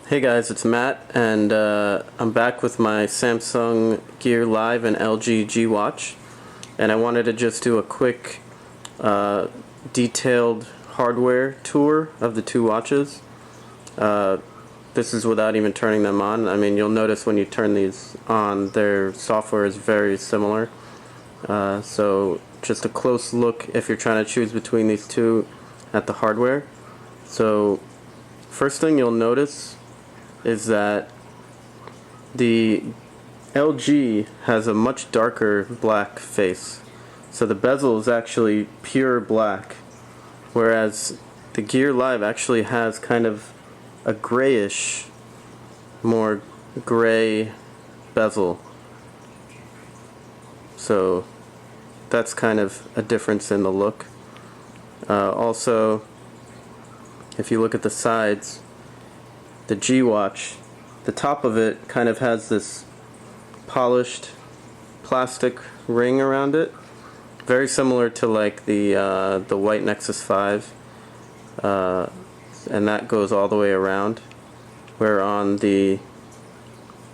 Hey guys, it's Matt, and I'm back with my Samsung Gear Live and LG G Watch, and I wanted to just do a quick detailed hardware tour of the two watches. This is without even turning them on. I mean, you'll notice when you turn these on, their software is very similar. So just a close look if you're trying to choose between these two at the hardware. So first thing you'll notice is that the LG has a much darker black face. So the bezel is actually pure black, whereas the Gear Live actually has kind of a grayish, more gray bezel. So that's kind of a difference in the look. Also, if you look at the sides, the G Watch, the top of it kind of has this polished plastic ring around it, very similar to like the white Nexus 5, and that goes all the way around. Where on the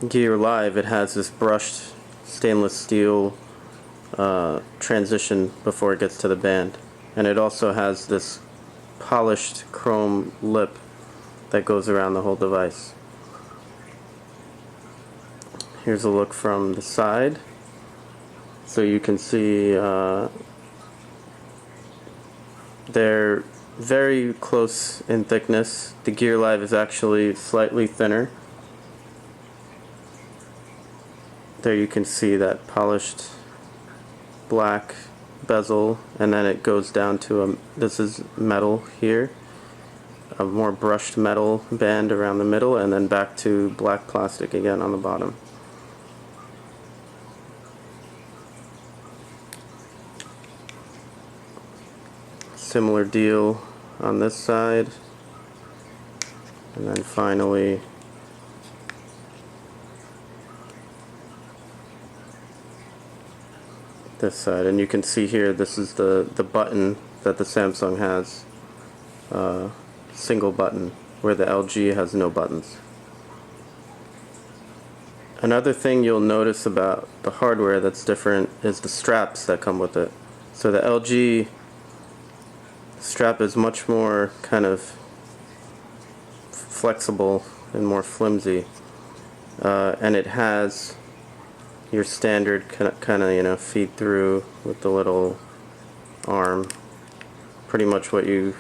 Gear Live, it has this brushed stainless steel transition before it gets to the band, and it also has this polished chrome lip that goes around the whole device. Here's a look from the side, so you can see they're very close in thickness. The Gear Live is actually slightly thinner. There you can see that polished black bezel, and then it goes down to this is metal here, a more brushed metal band around the middle, and then back to black plastic again on the bottom. Similar deal on this side, and then finally this side. And you can see here, this is the button that the Samsung has, single button, where the LG has no buttons. Another thing you'll notice about the hardware that's different is the straps that come with it. So the LG strap is much more kind of flexible and more flimsy, and it has your standard kind of feed through with the little arm, pretty much what you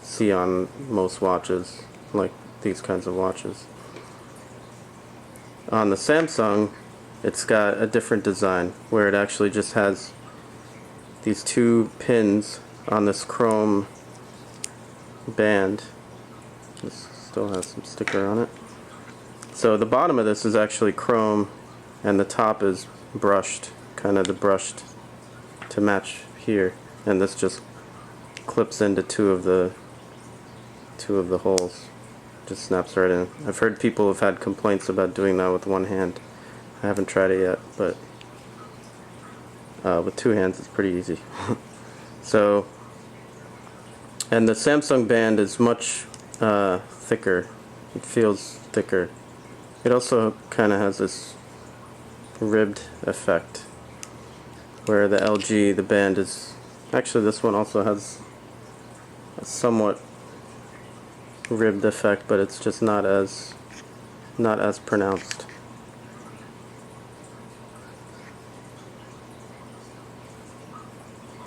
see on most watches, like these kinds of watches. On the Samsung, it's got a different design where it actually just has these two pins on this chrome band. This still has some sticker on it. So the bottom of this is actually chrome, and the top is brushed, kind of the brushed to match here, and this just clips into two of the holes. Just snaps right in. I've heard people have had complaints about doing that with one hand. I haven't tried it yet, but with two hands it's pretty easy. So, and the Samsung band is much thicker. It feels thicker. It also kind of has this ribbed effect, where the LG, the band is actually, this one also has a somewhat ribbed effect, but it's just not as pronounced.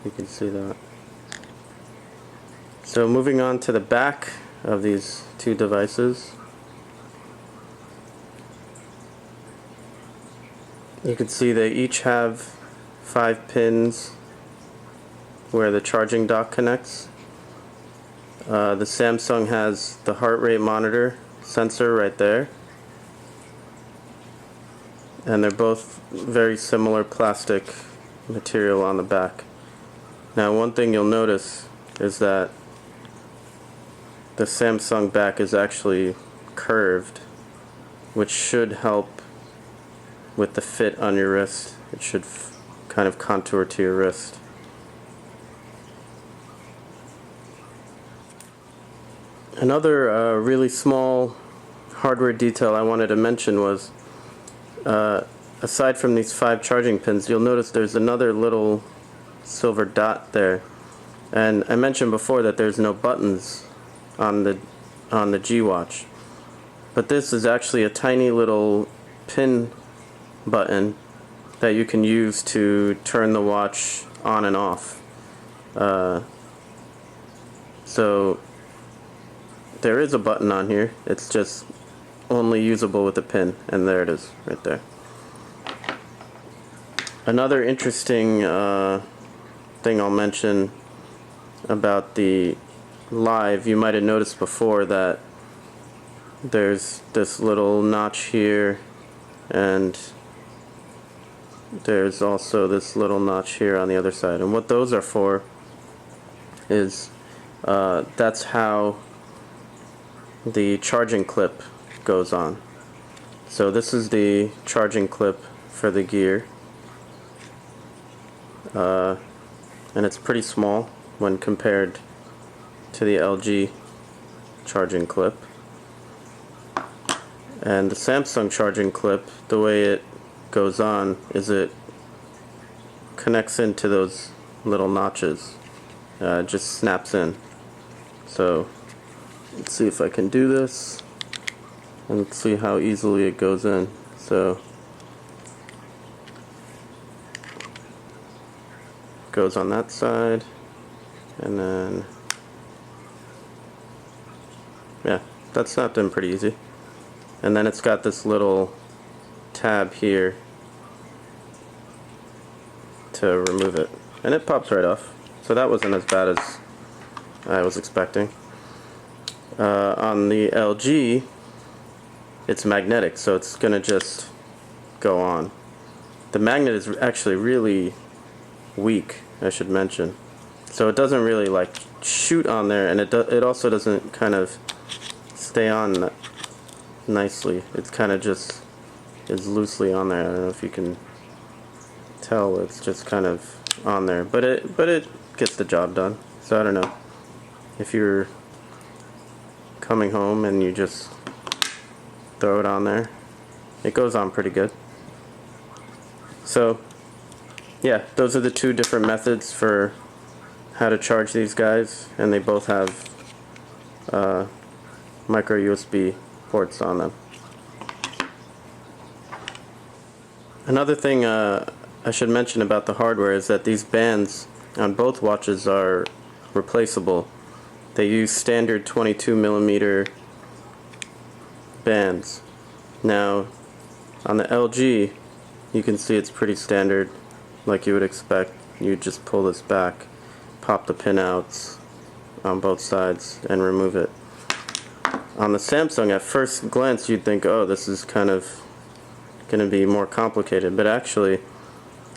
You can see that. So moving on to the back of these two devices, you can see they each have 5 pins where the charging dock connects. The Samsung has the heart rate monitor sensor right there, and they're both very similar plastic material on the back. Now, one thing you'll notice is that the Samsung back is actually curved, which should help with the fit on your wrist. It should kind of contour to your wrist. Another really small hardware detail I wanted to mention was, aside from these 5 charging pins, you'll notice there's another little silver dot there. And I mentioned before that there's no buttons on the G-Watch. But this is actually a tiny little pin button that you can use to turn the watch on and off. So there is a button on here. It's just only usable with a pin, and there it is right there. Another interesting thing I'll mention about the Live, you might have noticed before that there's this little notch here, and there's also this little notch here on the other side. And what those are for is that's how the charging clip goes on. So this is the charging clip for the gear, and it's pretty small when compared to the LG charging clip. And the Samsung charging clip, the way it goes on is it connects into those little notches. It just snaps in. So let's see if I can do this and see how easily it goes in. So it goes on that side, and then yeah, that snapped in pretty easy. And then it's got this little tab here to remove it, and it pops right off. So that wasn't as bad as I was expecting. On the LG, it's magnetic, so it's gonna just go on. The magnet is actually really weak, I should mention, so it doesn't really like shoot on there, and it also doesn't kind of stay on nicely. It's kind of just is loosely on there. I don't know if you can tell, it's just kind of on there, but it gets the job done. So I don't know if you're coming home and you just throw it on there, it goes on pretty good. So yeah, those are the 2 different methods for how to charge these guys, and they both have micro USB ports on them. Another thing I should mention about the hardware is that these bands on both watches are replaceable. They use standard 22mm bands. Now on the LG, you can see it's pretty standard, like you would expect. You just pull this back, pop the pin outs on both sides, and remove it. On the Samsung, at first glance you'd think, oh, this is kind of going to be more complicated, but actually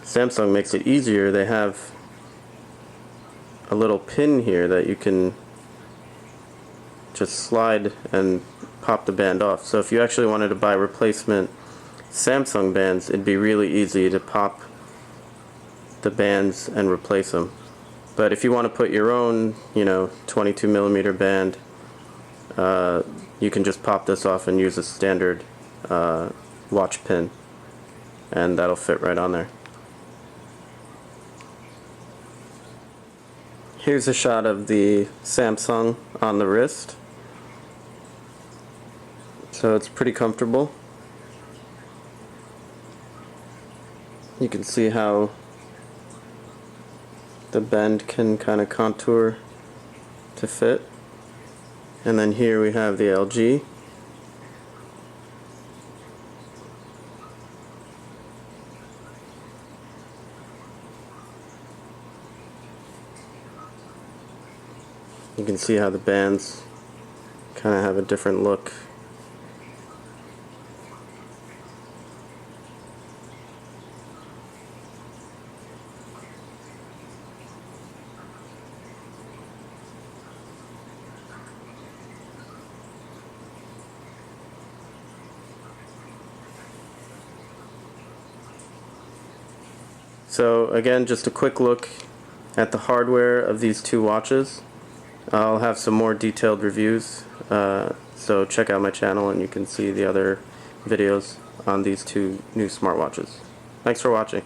Samsung makes it easier. They have a little pin here that you can just slide and pop the band off. So if you actually wanted to buy replacement Samsung bands, it'd be really easy to pop the bands and replace them. But if you want to put your own, 22mm band, you can just pop this off and use a standard watch pin, and that'll fit right on there. Here's a shot of the Samsung on the wrist. So it's pretty comfortable. You can see how the bend can kind of contour to fit. And then here we have the LG. You can see how the bands kind of have a different look. So again, just a quick look at the hardware of these 2 watches. I'll have some more detailed reviews So check out my channel and you can see the other videos on these two new smartwatches. Thanks for watching.